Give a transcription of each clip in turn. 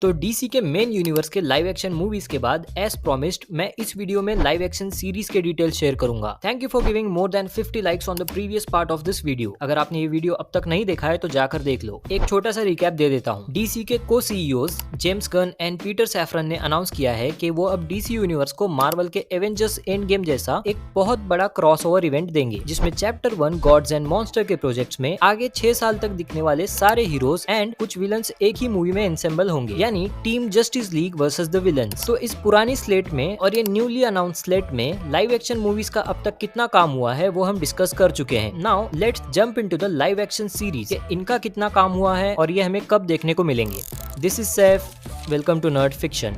तो डीसी के main universe के लाइव एक्शन मूवीज के बाद एज प्रॉमिस्ड मैं इस वीडियो में लाइव एक्शन सीरीज के डिटेल शेयर करूंगा। Thank you for giving more than 50 likes on the previous part of this video. अगर आपने ये वीडियो अब तक नहीं देखा है तो जाकर देख लो। एक छोटा सा रिकैप दे देता हूँ। डीसी के को CEOs James Gunn and Peter saffron ने अनाउंस किया है कि वो अब डीसी यूनिवर्स को मार्वल के एवेंजर्स एंड गेम जैसा एक बहुत बड़ा क्रॉसओवर इवेंट देंगे, जिसमें चैप्टर 1 गॉड्स एंड मॉन्स्टर के प्रोजेक्ट्स में आगे 6 साल तक दिखने वाले सारे हीरोज एंड कुछ विलन्स एक ही मूवी में एनसेंबल होंगे, यानी team justice league versus the villains. तो इस पुरानी स्लेट में और ये न्यूली अनाउंस स्लेट में लाइव एक्शन मूवीज का अब तक कितना काम हुआ है वो हम डिस्कस कर चुके हैं। Now let's jump into the live action series. इनका कितना काम हुआ है और ये हमें कब देखने को मिलेंगे। This is Saif, welcome to nerd fiction.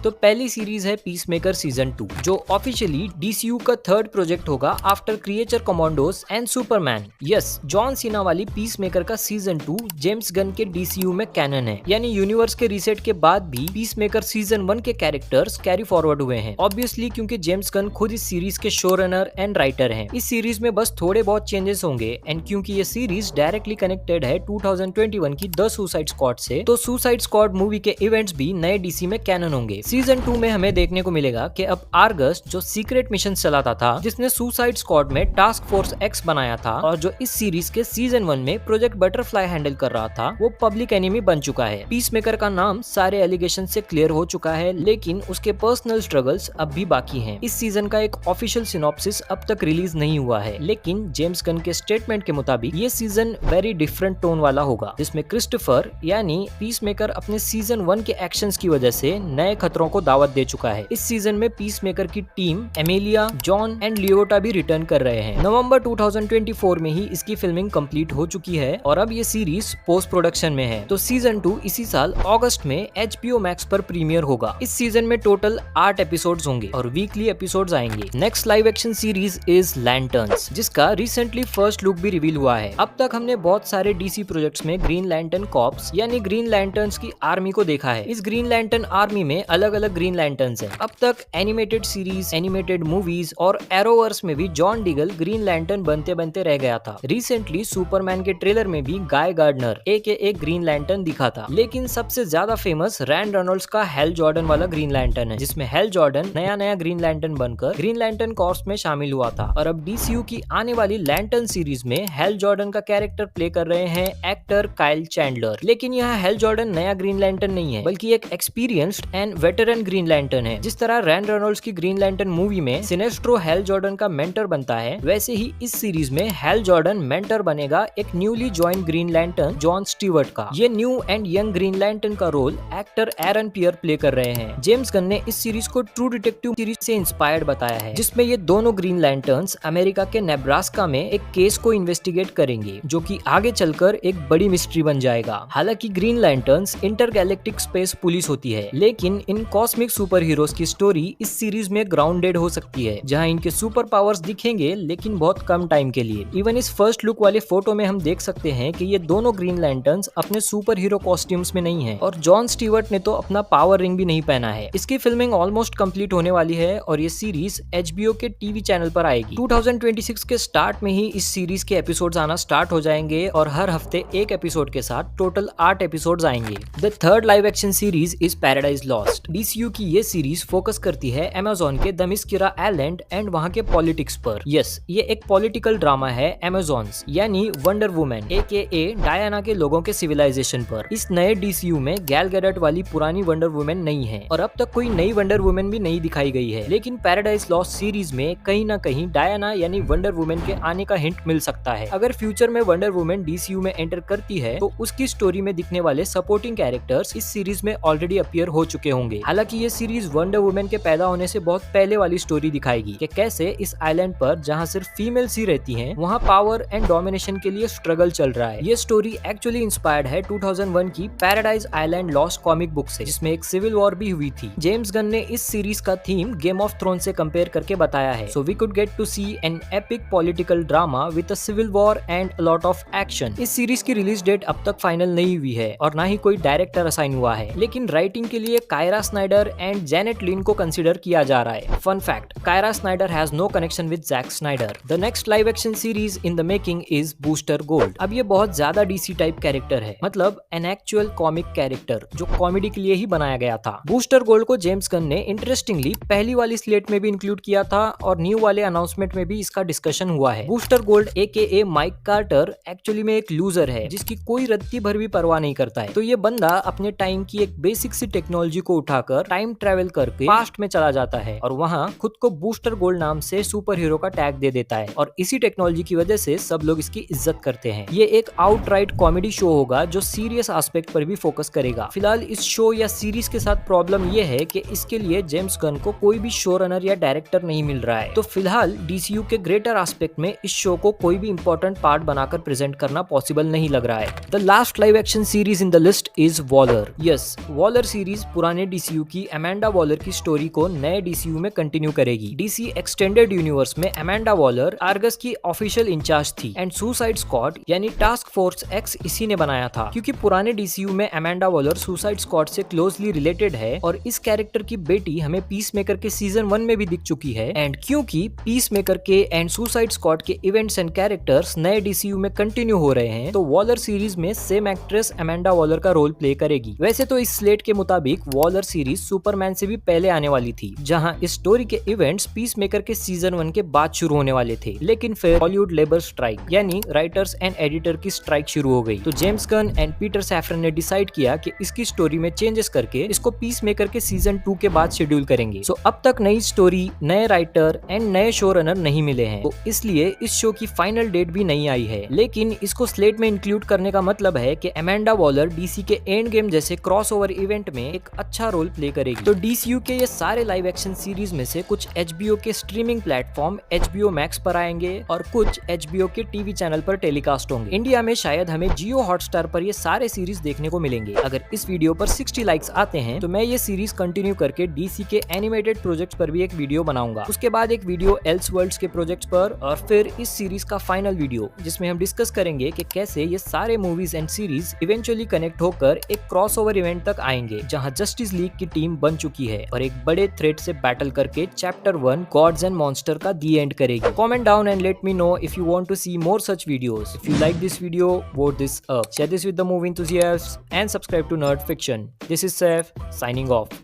तो पहली सीरीज है पीसमेकर सीजन 2, जो ऑफिशियली डीसीयू का थर्ड प्रोजेक्ट होगा after Creature Commandos and Superman. Yes, John Cena वाली पीसमेकर का सीजन 2 जेम्स गन के डीसीयू में कैनन है, यानी यूनिवर्स के रीसेट के बाद भी पीसमेकर सीजन 1 के कैरेक्टर्स कैरी फॉरवर्ड हुए हैं। ऑब्वियसली क्योंकि जेम्स गन खुद इस सीरीज के शो रनर एंड राइटर हैं। इस सीरीज में बस थोड़े बहुत चेंजेस होंगे, एंड क्योंकि ये सीरीज डायरेक्टली कनेक्टेड है 2021 की द सुसाइड स्क्वाड से, तो सुसाइड स्क्वाड मूवी के इवेंट्स भी नए डीसी में कैनन होंगे। सीजन 2 में हमें देखने को मिलेगा कि अब आर्गस, जो सीक्रेट मिशन चलाता था, जिसने सुसाइड स्क्वाड में टास्क फोर्स एक्स बनाया था और जो इस सीरीज के सीजन 1 में प्रोजेक्ट बटरफ्लाई हैंडल कर रहा था, वो पब्लिक एनिमी बन चुका है। पीसमेकर का नाम सारे एलिगेशन से क्लियर हो चुका है, लेकिन उसके पर्सनल स्ट्रगल्स अब भी बाकी हैं। इस सीजन का एक ऑफिशियल सिनॉप्सिस अब तक रिलीज नहीं हुआ है, लेकिन जेम्स गन के स्टेटमेंट के मुताबिक ये सीजन वेरी डिफरेंट टोन वाला होगा, जिसमें क्रिस्टोफर यानी पीसमेकर अपने सीजन 1 के एक्शंस की वजह से नए खतरों को दावत दे चुका है। इस सीजन में पीसमेकर की टीम एमेलिया, जॉन एंड लियोटा भी रिटर्न कर रहे हैं। नवंबर 2024 में ही इसकी फिल्मिंग कंप्लीट हो चुकी है और अब ये सीरीज पोस्ट प्रोडक्शन में है। तो सीजन 2 इसी साल अगस्त में HBO मैक्स पर प्रीमियर होगा। इस सीजन में टोटल 8 एपिसोड्स होंगे और वीकली एपिसोड्स आएंगे। Next live action series is lanterns, जिसका रिसेंटली फर्स्ट लुक भी रिवील हुआ है। अब तक हमने बहुत सारे डीसी प्रोजेक्ट्स में ग्रीन लैंटर्न कॉर्प्स यानी ग्रीन लैंटर्न्स की आर्मी को देखा है। इस ग्रीन लैंटर्न आर्मी में अलग अलग ग्रीन लैंटर्न्स हैं। अब तक एनिमेटेड सीरीज, एनिमेटेड मूवीज और एरोवर्स में भी जॉन डिगल ग्रीन लैंटर्न बनते बनते रह गया था। रिसेंटली सुपरमैन के ट्रेलर में भी गाय गार्डनर एक ग्रीन लैंटर्न दिखा था, लेकिन सबसे ज्यादा फेमस रैन रेनॉल्ड्स का हेल जॉर्डन वाला ग्रीन लैंटर्न है, जिसमें हेल जॉर्डन नया ग्रीन लैंटर्न बनकर ग्रीन लैंटर्न कॉर्प्स में शामिल हुआ था। और अब डीसीयू की आने वाली लैंटर्न सीरीज में हेल जॉर्डन का कैरेक्टर प्ले कर रहे हैं एक्टर काइल चैंडलर। लेकिन यहाँ हेल जॉर्डन नया ग्रीन लैंटर्न नहीं है, बल्कि एक experienced and veteran green lantern है। जिस तरह रैन रेनॉल्ड्स की ग्रीन लैंटर्न मूवी में सिनेस्ट्रो हेल जॉर्डन का मेंटर बनता है, वैसे ही इस सीरीज में हेल जॉर्डन मेंटर बनेगा एक newly join green lantern John Stewart का। ये new and young green lantern का रोल एक्टर एरन पियर प्ले कर रहे हैं। जेम्स गन ने इस सीरीज को ट्रू डिटेक्टिव सीरीज से इंस्पायर्ड बताया है, जिसमें ये दोनों ग्रीन लैंटर्न्स अमेरिका के नेब्रास्का में एक केस को इन्वेस्टिगेट करेंगे, जो कि आगे चलकर एक बड़ी मिस्ट्री बन जाएगा। हालांकि green lanterns intergalactic space police होती है, लेकिन इन कॉस्मिक सुपर हीरोज की स्टोरी इस सीरीज में ग्राउंडेड हो सकती है, जहां इनके सुपर पावर्स दिखेंगे लेकिन बहुत कम टाइम के लिए। इवन इस फर्स्ट लुक वाले फोटो में हम देख सकते हैं कि ये दोनों ग्रीन लैंटर्न्स अपने सुपर हीरो कॉस्ट्यूम्स में नहीं है, और जॉन स्टीवर्ट ने तो अपना पावर रिंग भी नहीं पहना है। इसकी फिल्मिंग ऑलमोस्ट कंप्लीट होने वाली है और ये सीरीज HBO के टीवी चैनल पर आएगी। 2026 के स्टार्ट में ही इस सीरीज के एपिसोड्स आना स्टार्ट हो जाएंगे और हर हफ्ते एक एपिसोड के साथ टोटल 8 एपिसोड्स आएंगे। The third live action series is paradise lost. DCU की ये सीरीज फोकस करती है अमेज़न के दमिश्किरा आइलैंड एंड वहाँ के पॉलिटिक्स पर। यस, ये एक पॉलिटिकल ड्रामा है अमेज़न्स यानी वंडर वुमेन AKA डायना के लोगों के सिविलाइजेशन पर। इस नए डीसीयू में गैल गैडट वाली पुरानी वंडर वुमेन नहीं है और अब तक कोई नई वंडर वुमेन भी नहीं दिखाई गई है, लेकिन पैराडाइज लॉस्ट सीरीज में कहीं ना कहीं डायना यानी वंडर वुमेन के आने का हिंट मिल सकता है। अगर फ्यूचर में वंडर वुमेन डीसीयू में एंटर करती है तो उसकी स्टोरी में दिखने वाले सपोर्टिंग कैरेक्टर्स इस सीरीज में ऑलरेडी अपीयर हो चुके होंगे। हालांकि ये सीरीज वंडर वुमेन के पैदा होने से बहुत पहले वाली स्टोरी दिखाएगी कि कैसे इस आइलैंड पर, जहां सिर्फ फीमेल्स ही रहती हैं, वहां पावर एंड डोमिनेशन के लिए स्ट्रगल चल रहा है। ये स्टोरी एक्चुअली इंस्पायर्ड है 2001 की paradise island lost comic book से, जिसमें एक सिविल वॉर भी हुई थी। जेम्स गन ने इस सीरीज का थीम गेम ऑफ थ्रोन से कंपेयर करके बताया है, so we could get to see an epic political drama with a civil war and a lot of action. इस सीरीज की रिलीज डेट अब तक फाइनल नहीं हुई है और ना ही कोई डायरेक्टर असाइन हुआ है, लेकिन राइटिंग के लिए Kyra's Snyder and Janet Lin को कंसिडर किया जा रहा है। Fun fact, Kyra Snyder has no connection with Zack Snyder. The next live action series in the making is Booster Gold. अब ये बहुत ज्यादा डीसी टाइप कैरेक्टर है, मतलब एन एक्चुअल कॉमिक कैरेक्टर जो कॉमेडी के लिए ही बनाया गया था। बूस्टर गोल्ड को जेम्स गन ने इंटरेस्टिंगली पहली वाली स्लेट में भी इंक्लूड किया था और न्यू वाले अनाउंसमेंट में भी इसका डिस्कशन हुआ है। Booster Gold AKA Mike Carter actually में एक लूजर है जिसकी कोई रत्ती भर भी परवाह नहीं करता है। तो ये बंदा अपने टाइम की एक बेसिक सी टेक्नोलॉजी को उठाकर टाइम ट्रेवल करके पास्ट में चला जाता है और वहाँ खुद को बूस्टर गोल्ड नाम से सुपर हीरो का टैग दे देता है और इसी टेक्नोलॉजी की वजह से सब लोग इसकी इज्जत करते हैं। ये एक आउटराइट कॉमेडी शो होगा जो सीरियस एस्पेक्ट पर भी फोकस करेगा। फिलहाल इस शो या सीरीज के साथ प्रॉब्लम ये है कि इसके लिए जेम्स गन को कोई भी शो रनर या डायरेक्टर नहीं मिल रहा है। तो फिलहाल DCU के ग्रेटर एस्पेक्ट में इस शो को कोई भी इंपॉर्टेंट पार्ट बनाकर प्रेजेंट करना पॉसिबल नहीं लग रहा है। The last live action series in the list is Waller. Yes, Waller series पुराने DCU की अमेंडा वॉलर की स्टोरी को नए DCU में कंटिन्यू करेगी। DC एक्सटेंडेड यूनिवर्स में अमेंडा वॉलर आर्गस की ऑफिशियल इंचार्ज थी एंड सुसाइड स्क्वाड यानी टास्क फोर्स X इसी ने बनाया था। क्योंकि पुराने DCU में अमेंडा वॉलर सुसाइड स्क्वाड से क्लोजली रिलेटेड है और इस कैरेक्टर की बेटी हमें पीस मेकर के सीजन 1 में भी दिख चुकी है एंड क्योंकि पीस मेकर के एंड सुसाइड स्क्वाड के इवेंट्स एंड कैरेक्टर्स नए DCU में कंटिन्यू हो रहे हैं तो वॉलर सीरीज में सेम एक्ट्रेस अमेंडा वॉलर का रोल प्ले करेगी। वैसे तो इस स्लेट के मुताबिक वॉलर सीरीज सुपरमैन से भी पहले आने वाली थी, जहां इस स्टोरी के इवेंट्स पीस मेकर के सीजन 1 के बाद शुरू होने वाले थे, लेकिन फिर हॉलीवुड लेबर स्ट्राइक यानी राइटर्स एंड एडिटर की स्ट्राइक शुरू हो गई। तो James Gunn and Peter saffron ने डिसाइड किया कि इसकी स्टोरी में चेंजेस करके इसको पीस मेकर के सीजन 2 के बाद शेड्यूल करेंगे। सो अब तक नई स्टोरी, नए राइटर एंड नए शो रनर नहीं मिले हैं, तो इसलिए इस शो की फाइनल डेट भी नहीं आई है। लेकिन इसको स्लेट में इंक्लूड करने का मतलब है कि अमेंडा वॉलर DC के एंड गेम जैसे क्रॉसओवर इवेंट में एक अच्छा रोल प्ले करेगी। तो DCU के ये सारे लाइव एक्शन सीरीज में से कुछ HBO के स्ट्रीमिंग प्लेटफॉर्म HBO Max पर आएंगे और कुछ HBO के टीवी चैनल पर टेलीकास्ट होंगे। इंडिया में शायद हमें जियो हॉटस्टार पर ये सारे सीरीज देखने को मिलेंगे। अगर इस वीडियो पर 60 लाइक्स आते हैं तो मैं ये सीरीज कंटिन्यू करके DC के एनिमेटेड प्रोजेक्ट्स पर भी एक वीडियो बनाऊंगा। उसके बाद एक वीडियो एल्सवर्ल्ड्स के प्रोजेक्ट्स पर और फिर इस सीरीज का फाइनल वीडियो जिसमें हम डिस्कस करेंगे कि कैसे ये सारे movies and series eventually connect होकर एक क्रॉसओवर इवेंट तक आएंगे जहां जस्टिस लीग की टीम बन चुकी है और एक बड़े थ्रेट से बैटल करके चैप्टर 1 गॉड्स एंड मॉन्स्टर का दी एंड करेगी। Comment down and let me know if you want to see more such videos. If you like this video, vote this up, share this with the movie enthusiasts and subscribe to Nerd Fiction. This is Saif signing off.